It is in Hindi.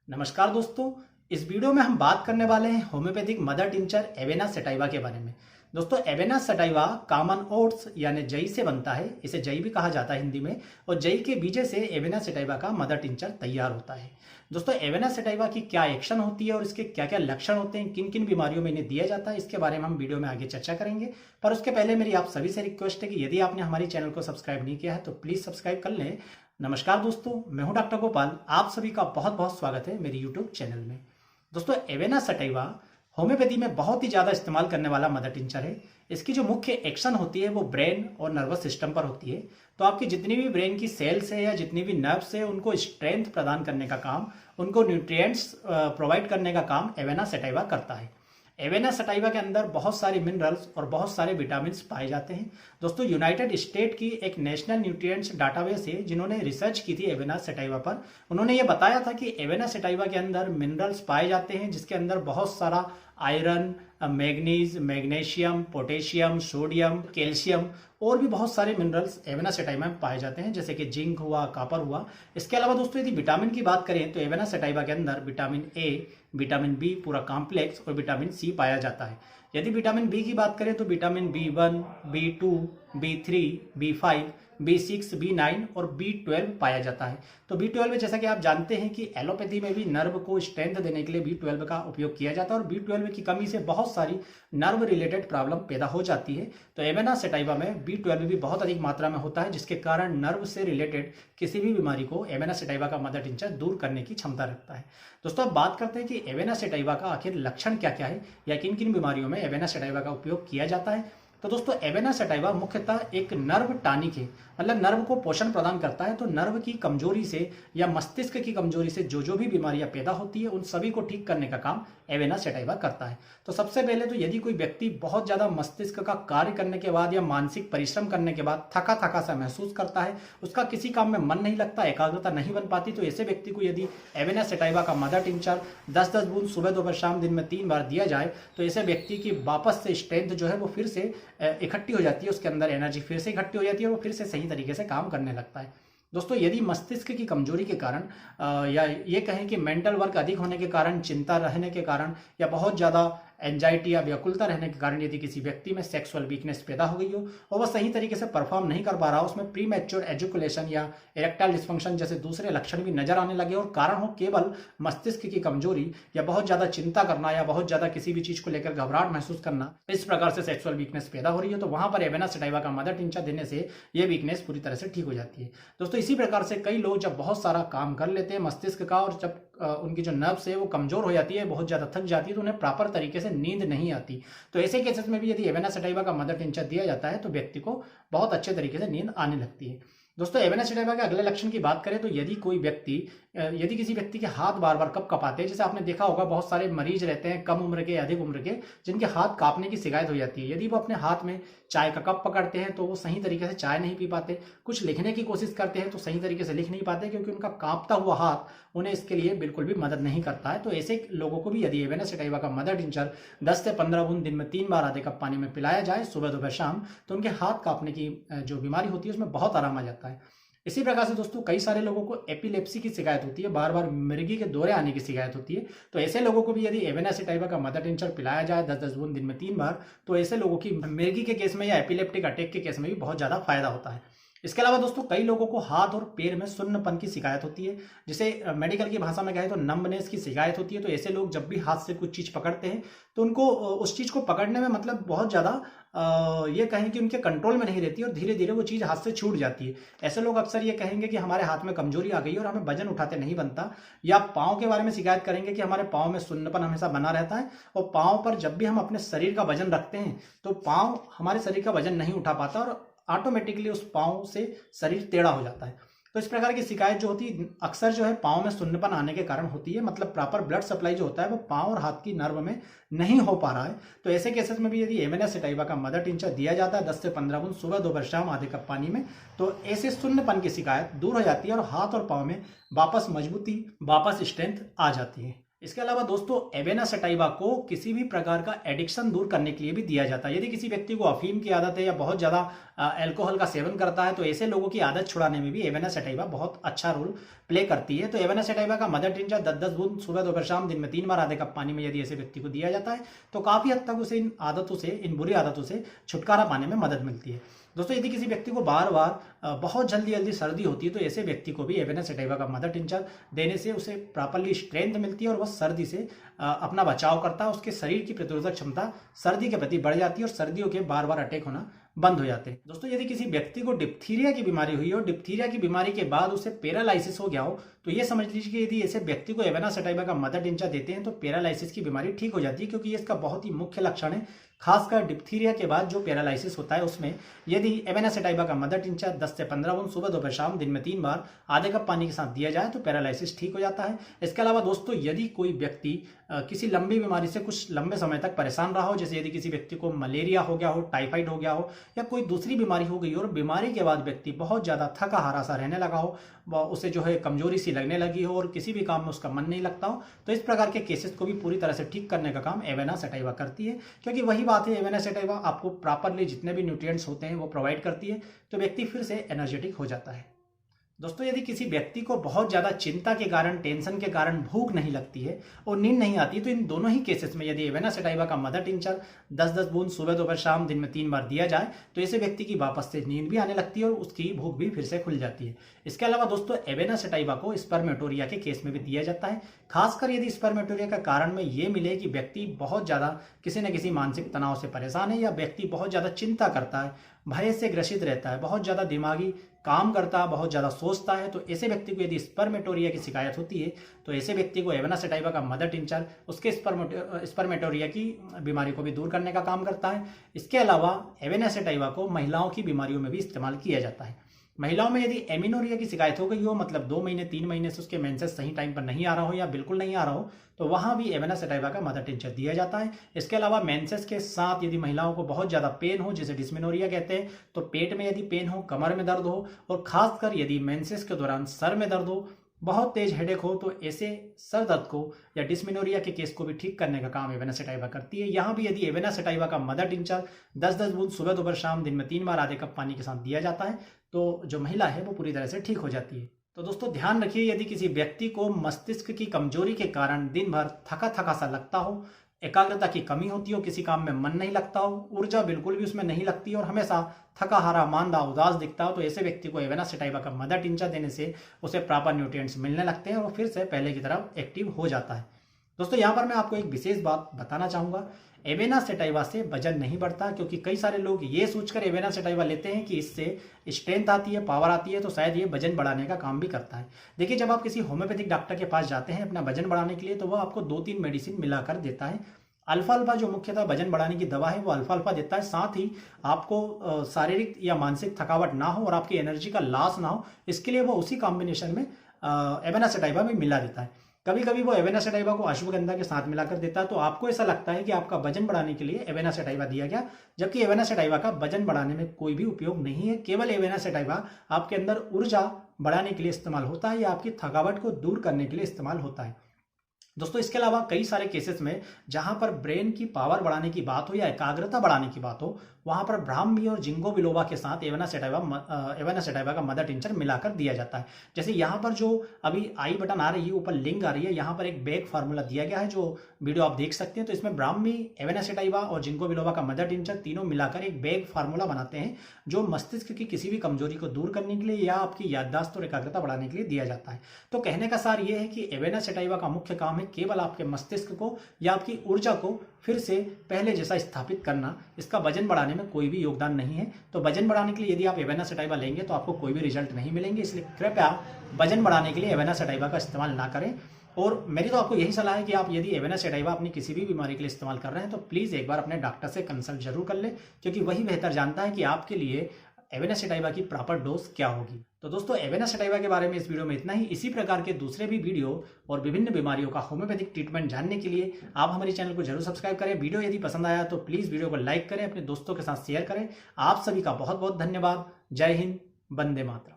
नमस्कार दोस्तों। इस वीडियो में हम बात करने वाले हैं homeopathic mother tincture Avena sativa के बारे में। दोस्तों, एवेना सेटाइवा कॉमन ओट्स यानी जई से बनता है। इसे जई भी कहा जाता है हिंदी में, और जई के बीजे से एवेना सेटाइवा का मदर टिंचर तैयार होता है। दोस्तों, एवेना सेटाइवा की क्या एक्शन होती है और इसके क्या क्या लक्षण होते हैं, किन किन बीमारियों में इन्हें दिया जाता है, इसके बारे में हम वीडियो में आगे चर्चा करेंगे। पर उसके पहले मेरी आप सभी से रिक्वेस्ट है कि यदि आपने हमारे चैनल को सब्सक्राइब नहीं किया है तो प्लीज सब्सक्राइब कर लें। नमस्कार दोस्तों, मैं हूं डॉक्टर गोपाल। आप सभी का बहुत बहुत स्वागत है मेरे यूट्यूब चैनल में। दोस्तों, एवेना सेटाइवा होम्योपैथी में बहुत ही ज़्यादा इस्तेमाल करने वाला मदर टिंचर है। इसकी जो मुख्य एक्शन होती है वो ब्रेन और नर्वस सिस्टम पर होती है। तो आपकी जितनी भी ब्रेन की सेल्स है या जितनी भी नर्व्स है उनको स्ट्रेंथ प्रदान करने का काम, उनको न्यूट्रिएंट्स प्रोवाइड करने का काम एवेना सेटाइवा करता है। एवेना सेटाइवा के अंदर बहुत सारे मिनरल्स और बहुत सारे विटामिन पाए जाते हैं। दोस्तों, यूनाइटेड स्टेट की एक नेशनल न्यूट्रिएंट्स डाटाबेस है जिन्होंने रिसर्च की थी एवेना सेटाइवा पर। उन्होंने ये बताया था कि एवेना सेटाइवा के अंदर मिनरल्स पाए जाते हैं जिसके अंदर बहुत सारा iron, manganese, magnesium, potassium, sodium, calcium और भी बहुत सारे मिनरल्स एवेना सेटाइवा में पाए जाते हैं, जैसे कि जिंक हुआ, कॉपर हुआ। इसके अलावा दोस्तों, यदि विटामिन की बात करें तो एवेना सेटाइवा के अंदर विटामिन ए, विटामिन बी पूरा कॉम्प्लेक्स और विटामिन सी पाया जाता है। यदि विटामिन बी की बात करें तो vitamin B1, B2, B3, B5, B6, B9 और B12 पाया जाता है। तो B12 में जैसा कि आप जानते हैं कि एलोपैथी में भी नर्व को स्ट्रेंथ देने के लिए B12 का उपयोग किया जाता है, और B12 की कमी से बहुत सारी नर्व रिलेटेड प्रॉब्लम पैदा हो जाती है। तो एवेना सेटाइवा में B12 भी बहुत अधिक मात्रा में होता है, जिसके कारण नर्व से रिलेटेड किसी भी बीमारी को एवेना सेटाइवा का मदर टिंचर दूर करने की क्षमता रखता है। दोस्तों, अब बात करते हैं कि एवेना सेटाइवा का आखिर लक्षण क्या क्या है या किन किन बीमारियों में एवेना सेटाइवा का उपयोग किया जाता है। तो दोस्तों, एवेना सेटाइवा मुख्यतः एक नर्व टॉनिक है, मतलब नर्व को पोषण प्रदान करता है। तो नर्व की कमजोरी से या मस्तिष्क की कमजोरी से जो जो भी बीमारियां पैदा होती है उन सभी को ठीक करने का काम एवेना सेटाइवा करता है। तो सबसे पहले तो यदि कोई व्यक्ति बहुत ज्यादा मस्तिष्क का कार्य करने के बाद या मानसिक परिश्रम करने के बाद थका थका सा महसूस करता है, उसका किसी काम में मन नहीं लगता, एकाग्रता नहीं बन पाती, तो ऐसे व्यक्ति को यदि एवेना सेटाइवा का मदर टिंचर 10-10 बूंद सुबह दोपहर शाम दिन में 3 बार दिया जाए तो ऐसे व्यक्ति की वापस से स्ट्रेंथ जो है वो फिर से इकट्ठी हो जाती है, उसके अंदर एनर्जी फिर से इकट्ठी हो जाती है और वो फिर से सही तरीके से काम करने लगता है। दोस्तों, यदि मस्तिष्क की कमजोरी के कारण या ये कहें कि मेंटल वर्क अधिक होने के कारण, चिंता रहने के कारण या बहुत ज़्यादा एंजाइटी या व्याकुलता रहने के कारण यदि किसी व्यक्ति में सेक्सुअल वीकनेस पैदा हो गई हो और वह सही तरीके से परफॉर्म नहीं कर पा रहा हो, उसमें प्री मैच्योर एजुकुलेशन या इरेक्टाइल डिस्फंक्शन जैसे दूसरे लक्षण भी नजर आने लगे और कारण हो केवल मस्तिष्क की कमजोरी या बहुत ज्यादा चिंता करना या बहुत ज्यादा किसी भी चीज को लेकर घबराहट महसूस करना, इस प्रकार से सेक्सुअल वीकनेस पैदा हो रही है, तो वहां पर एवेना सेटाइवा का मदर टिंचर देने से यह वीकनेस पूरी तरह से ठीक हो जाती है। दोस्तों, इसी प्रकार से कई लोग जब बहुत सारा काम कर लेते हैं मस्तिष्क का और जब उनकी जो नर्व्स है वो कमजोर हो जाती है, बहुत ज्यादा थक जाती है, तो उन्हें प्रॉपर तरीके से नींद नहीं आती। तो ऐसे केसेस में भी यदि एवेना सेटाइवा का मदर टिंचर दिया जाता है तो व्यक्ति को बहुत अच्छे तरीके से नींद आने लगती है। दोस्तों, एवेना सेटाइवा के अगले लक्षण की बात करें तो यदि किसी व्यक्ति के हाथ बार बार कब कपाते हैं, जैसे आपने देखा होगा बहुत सारे मरीज रहते हैं कम उम्र के अधिक उम्र के जिनके हाथ कांपने की शिकायत हो जाती है। यदि वो अपने हाथ में चाय का कप पकड़ते हैं तो वो सही तरीके से चाय नहीं पी पाते, कुछ लिखने की कोशिश करते हैं तो सही तरीके से लिख नहीं पाते, क्योंकि उनका कांपता हुआ हाथ उन्हें इसके लिए बिल्कुल भी मदद नहीं करता है। तो ऐसे लोगों को भी यदि एवेना सेटाइवा का मदर टिंचर 10 से 15 बूंद दिन में 3 बार आधे कप पानी में पिलाया जाए सुबह दोपहर शाम, तो उनके हाथ कांपने की जो बीमारी होती है उसमें बहुत आराम आ जाता है। इसी प्रकार से दोस्तों, कई सारे लोगों को एपिलेप्सी की शिकायत होती है, बार बार मिर्गी के दौरे आने की शिकायत होती है। तो ऐसे लोगों को भी यदि एवेना सेटाइवा का मदर टिंचर पिलाया जाए 10-10 बूंद दिन में 3 बार, तो ऐसे लोगों की मिर्गी के केस में या एपिलेप्टिक अटैक के केस में भी बहुत ज्यादा फायदा होता है। इसके अलावा दोस्तों, कई लोगों को हाथ और पैर में सुन्नपन की शिकायत होती है, जिसे मेडिकल की भाषा में कहें तो नंबनेस की शिकायत होती है। तो ऐसे लोग जब भी हाथ से कुछ चीज पकड़ते हैं तो उनको उस चीज को पकड़ने में मतलब बहुत ज्यादा ये कहें कि उनके कंट्रोल में नहीं रहती और धीरे धीरे वो चीज हाथ से छूट जाती है। ऐसे लोग अक्सर ये कहेंगे कि हमारे हाथ में कमजोरी आ गई और हमें वजन उठाते नहीं बनता, या पाँव के बारे में शिकायत करेंगे कि हमारे पाँव में सुन्नपन हमेशा बना रहता है और पाँव पर जब भी हम अपने शरीर का वजन रखते हैं तो पाँव हमारे शरीर का वजन नहीं उठा पाता और ऑटोमेटिकली उस पाँव से शरीर टेढ़ा हो जाता है। तो इस प्रकार की शिकायत जो होती है अक्सर जो है पाँव में सुन्नपन आने के कारण होती है, मतलब प्रॉपर ब्लड सप्लाई जो होता है वो पाँव और हाथ की नर्व में नहीं हो पा रहा है। तो ऐसे केसेस में भी यदि एवेना सेटाइवा का मदर टिंचर दिया जाता है 10 से 15 बूंद सुबह दोपहर शाम आधे कप पानी में, तो ऐसे सुन्नपन की शिकायत दूर हो जाती है और हाथ और पाँव में वापस मजबूती, वापस स्ट्रेंथ आ जाती है। इसके अलावा दोस्तों एवेना सटाइवा को किसी भी प्रकार का एडिक्शन दूर करने के लिए भी दिया जाता है। यदि किसी व्यक्ति को अफीम की आदत है या बहुत ज़्यादा अल्कोहल का सेवन करता है तो ऐसे लोगों की आदत छुड़ाने में भी एवेना सटाइवा बहुत अच्छा रोल प्ले करती है। तो एवेना सटाइवा का मदर टिंचर 10-10 बूंद सुबह दोपहर शाम दिन में 3 बार आधे कप पानी में यदि ऐसे व्यक्ति को दिया जाता है तो काफ़ी हद तक उसे इन बुरी आदतों से छुटकारा पाने में मदद मिलती है। दोस्तों यदि किसी व्यक्ति को बार बार बहुत जल्दी सर्दी होती है तो ऐसे व्यक्ति को भी एवेना सटाइवा का मदर टिंचर देने से उसे प्रॉपरली स्ट्रेंथ मिलती है और वह सर्दी से अपना बचाव करता है। उसके शरीर की प्रतिरोधक क्षमता सर्दी के प्रति बढ़ जाती है और सर्दियों के बार बार अटैक होना बंद हो जाते हैं। दोस्तों यदि किसी व्यक्ति को डिप्थीरिया की बीमारी हुई हो, डिप्थीरिया की बीमारी के बाद उसे पैरालाइसिस हो गया हो, तो ये समझ लीजिए कि यदि ऐसे व्यक्ति को एवेना सटाइवा का मदर टिंचर देते हैं तो पैरालाइसिस की बीमारी ठीक हो जाती है, क्योंकि ये इसका बहुत ही मुख्य लक्षण है। खासकर डिप्थीरिया के बाद जो पैरालाइसिस होता है उसमें यदि एवेना सटाइवा का मदर टिंचर 10 से 15 बूंद सुबह दोपहर शाम दिन में 3 बार आधे कप पानी के साथ दिया जाए तो पैरालाइसिस ठीक हो जाता है। इसके अलावा दोस्तों यदि कोई व्यक्ति किसी लंबी बीमारी से कुछ लंबे समय तक परेशान रहा हो, जैसे यदि किसी व्यक्ति को मलेरिया हो गया हो, टाइफाइड हो गया हो या कोई दूसरी बीमारी हो गई हो और बीमारी के बाद व्यक्ति बहुत ज़्यादा थका हारा सा रहने लगा हो, उसे जो है कमजोरी सी लगने लगी हो और किसी भी काम में उसका मन नहीं लगता हो, तो इस प्रकार के केसेस को भी पूरी तरह से ठीक करने का काम एवेना सटाइवा करती है। क्योंकि वही बात है, एवेना सटाइवा आपको प्रॉपरली जितने भी न्यूट्रिएंट्स होते हैं वो प्रोवाइड करती है, तो व्यक्ति फिर से एनर्जेटिक हो जाता है। दोस्तों यदि किसी व्यक्ति को बहुत ज़्यादा चिंता के कारण, टेंशन के कारण भूख नहीं लगती है और नींद नहीं आती, तो इन दोनों ही केसेस में यदि एवेना सटाइवा का मदर टिंचर 10-10 बूंद सुबह दोपहर शाम दिन में 3 बार दिया जाए तो ऐसे व्यक्ति की वापस से नींद भी आने लगती है और उसकी भूख भी फिर से खुल जाती है। इसके अलावा दोस्तों एवेना सटाइवा को स्पर्मेटोरिया के केस में भी दिया जाता है, खासकर यदि स्पर्मेटोरिया का कारण में ये मिले कि व्यक्ति बहुत ज़्यादा किसी न किसी मानसिक तनाव से परेशान है या व्यक्ति बहुत ज़्यादा चिंता करता है, भय से ग्रसित रहता है, बहुत ज़्यादा दिमागी काम करता है, बहुत ज़्यादा सोचता है, तो ऐसे व्यक्ति को यदि स्पर्मेटोरिया की शिकायत होती है तो ऐसे व्यक्ति को एवेना सटाइवा का मदर टिंचर उसके स्पर्मेटोरिया की बीमारी को भी दूर करने का काम करता है। इसके अलावा एवेना सटाइवा को महिलाओं की बीमारियों में भी इस्तेमाल किया जाता है। महिलाओं में यदि एमिनोरिया की शिकायत हो गई हो, मतलब 2 महीने 3 महीने से उसके मेंसेस सही टाइम पर नहीं आ रहा हो या बिल्कुल नहीं आ रहा हो, तो वहाँ भी एवेना सटाइवा का मदर टिंचर दिया जाता है। इसके अलावा मेंसेस के साथ यदि महिलाओं को बहुत ज़्यादा पेन हो, जिसे डिस्मेनोरिया कहते हैं, तो पेट में यदि पेन हो, कमर में दर्द हो और खासकर यदि मेंसेस के दौरान सर में दर्द हो, बहुत तेज हेडेक हो, तो ऐसे सर दर्द को या डिस्मेनोरिया के केस को भी ठीक करने का काम एवेना सटाइवा करती है। यहाँ भी यदि एवेना सटाइवा का मदर टिंचर 10-10 बूंद सुबह दोपहर शाम दिन में 3 बार आधे कप पानी के साथ दिया जाता है तो जो महिला है वो पूरी तरह से ठीक हो जाती है। तो दोस्तों ध्यान रखिए, यदि किसी व्यक्ति को मस्तिष्क की कमजोरी के कारण दिन भर थका थका सा लगता हो, एकाग्रता की कमी होती हो, किसी काम में मन नहीं लगता हो, ऊर्जा बिल्कुल भी उसमें नहीं लगती और हमेशा थका हारा, मांदा, उदास दिखता हो, तो ऐसे व्यक्ति को एवेना सटाइवा का मदर टिंचर देने से उसे प्रॉपर न्यूट्रिएंट्स मिलने लगते हैं और फिर से पहले की तरह एक्टिव हो जाता है। दोस्तों यहाँ पर मैं आपको एक विशेष बात बताना चाहूँगा, एवेना सटाइवा से वजन नहीं बढ़ता, क्योंकि कई सारे लोग ये सोचकर एवेना सटाइवा लेते हैं कि इससे स्ट्रेंथ आती है, पावर आती है, तो शायद ये वजन बढ़ाने का काम भी करता है। देखिए, जब आप किसी होम्योपैथिक डॉक्टर के पास जाते हैं अपना वजन बढ़ाने के लिए तो वह आपको 2-3 मेडिसिन मिलाकर देता है। अल्फा जो मुख्यतः वजन बढ़ाने की दवा है वो अल्फा देता है, साथ ही आपको शारीरिक या मानसिक थकावट ना हो और आपकी एनर्जी का लॉस ना हो, इसके लिए वो उसी कॉम्बिनेशन में एवेना सटाइवा भी मिला देता है। कभी कभी वो एवेना सटाइवा को अश्वगंधा के साथ मिलाकर देता है, तो आपको ऐसा लगता है कि आपका वजन बढ़ाने के लिए एवेना सटाइवा दिया गया, जबकि एवेना सटाइवा का वजन बढ़ाने में कोई भी उपयोग नहीं है। केवल एवेना सटाइवा आपके अंदर ऊर्जा बढ़ाने के लिए इस्तेमाल होता है या आपकी थकावट को दूर करने के लिए इस्तेमाल होता है। दोस्तों इसके अलावा कई सारे केसेस में जहां पर ब्रेन की पावर बढ़ाने की बात हो या एकाग्रता बढ़ाने की बात हो, वहां पर ब्राह्मी और जिंगो बिलोबा के साथ एवेना सटाइवा का मदर टिंचर मिलाकर दिया जाता है। जैसे यहाँ पर जो अभी आई बटन आ रही है, ऊपर लिंक आ रही है, यहाँ पर एक बैग फार्मूला दिया गया है जो वीडियो आप देख सकते हैं। तो इसमें ब्राह्मी, एवेना सटाइवा और जिंगो बिलोबा का मदर टिंचर तीनों मिलाकर एक बैग फार्मूला बनाते हैं जो मस्तिष्क की किसी भी कमजोरी को दूर करने के लिए या आपकी याददाश्त और एकाग्रता बढ़ाने के लिए दिया जाता है। तो कहने का सार ये है कि एवेना सटाइवा का मुख्य काम है केवल आपके मस्तिष्क को या आपकी ऊर्जा को फिर से पहले जैसा स्थापित करना। इसका वजन बढ़ाने में कोई भी योगदान नहीं है। तो वजन बढ़ाने के लिए यदि आप एवेना सटाइवा लेंगे तो आपको कोई भी रिजल्ट नहीं मिलेंगे, इसलिए कृपया वजन बढ़ाने के लिए एवेना सटाइवा का इस्तेमाल ना करें। और मेरी तो आपको यही सलाह है कि आप यदि एवेना सटाइवा अपनी किसी भी बीमारी के लिए इस्तेमाल कर रहे हैं तो प्लीज़ एक बार अपने डॉक्टर से कंसल्ट जरूर कर लें, क्योंकि वही बेहतर जानता है कि आपके लिए एवेना सटाइवा की प्रॉपर डोज क्या होगी। तो दोस्तों एवेना सटाइवा के बारे में इस वीडियो में इतना ही। इसी प्रकार के दूसरे भी वीडियो और विभिन्न बीमारियों का होम्योपैथिक ट्रीटमेंट जानने के लिए आप हमारे चैनल को जरूर सब्सक्राइब करें। वीडियो यदि पसंद आया तो प्लीज़ वीडियो को लाइक करें, अपने दोस्तों के साथ शेयर करें। आप सभी का बहुत बहुत धन्यवाद। जय हिंद, वंदे मातरम।